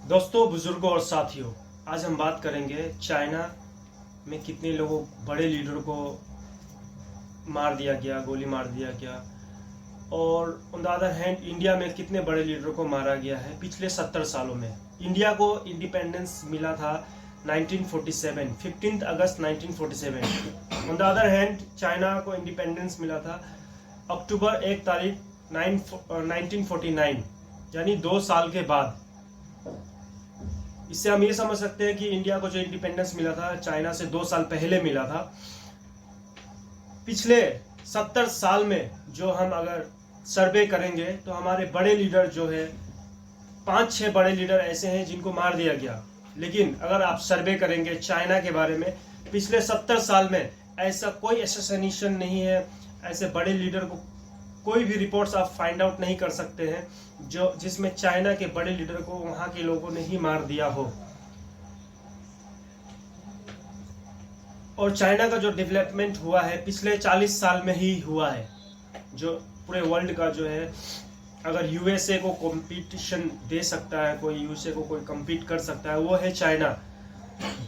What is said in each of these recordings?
दोस्तों, बुजुर्गों और साथियों, आज हम बात करेंगे चाइना में कितने लोगों बड़े लीडर को मार दिया गया, गोली मार दिया गया। और on the other hand India में कितने बड़े लीडर को मारा गया है पिछले 70 सालों में। इंडिया को इंडिपेंडेंस मिला था 1947, 15 अगस्त 1947। On the other hand China को इंडिपेंडेंस मिला था अक्टूबर 1 तारीख 1949, यानी 2 साल के बाद। इससे हम ये समझ सकते हैं कि इंडिया को जो इंडिपेंडेंस मिला था चाइना से 2 साल पहले मिला था। पिछले 70 साल में जो हम अगर सर्वे करेंगे तो हमारे बड़े लीडर जो है 5-6 बड़े लीडर ऐसे हैं जिनको मार दिया गया। लेकिन अगर आप सर्वे करेंगे चाइना के बारे में, पिछले 70 साल में ऐसा कोई असैसिनेशन नहीं है। ऐसे बड़े लीडर को कोई भी रिपोर्ट्स आप फाइंड आउट नहीं कर सकते हैं जो जिसमें चाइना के बड़े लीडर को वहां के लोगों ने ही मार दिया हो। और चाइना का जो डेवलपमेंट हुआ है पिछले 40 साल में ही हुआ है। जो पूरे वर्ल्ड का जो है, अगर यूएसए को कंपटीशन दे सकता है, कोई यूएसए को कोई compete कर सकता है, वो है चाइना।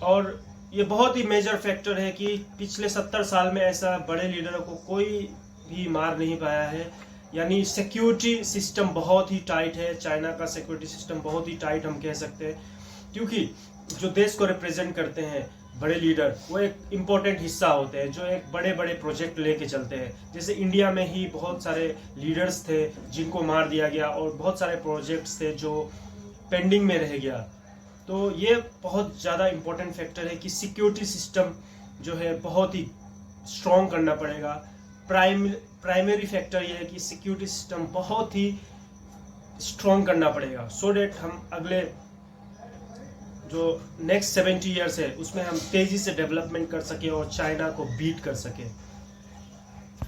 और ये बहुत ही मेजर फैक्टर है कि पिछले 70 साल में ऐसा बड़े लीडरों को कोई भी मार नहीं पाया है। यानी सिक्योरिटी सिस्टम बहुत ही टाइट है। चाइना का सिक्योरिटी सिस्टम बहुत ही टाइट हम कह सकते हैं, क्योंकि जो देश को रिप्रेजेंट करते हैं बड़े लीडर, वो एक इम्पोर्टेंट हिस्सा होते हैं जो एक बड़े बड़े प्रोजेक्ट लेके चलते हैं। जैसे इंडिया में ही बहुत सारे लीडर्स थे जिनको मार दिया गया और बहुत सारे प्रोजेक्ट्स थे जो पेंडिंग में रह गया। तो ये बहुत ज़्यादा इम्पोर्टेंट फैक्टर है कि सिक्योरिटी सिस्टम जो है बहुत ही स्ट्रॉन्ग करना पड़ेगा। प्राइमरी फैक्टर ये है कि सिक्योरिटी सिस्टम बहुत ही स्ट्रॉन्ग करना पड़ेगा, सो डेट हम अगले जो नेक्स्ट 70 ईयर्स है उसमें हम तेज़ी से डेवलपमेंट कर सके और चाइना को बीट कर सके।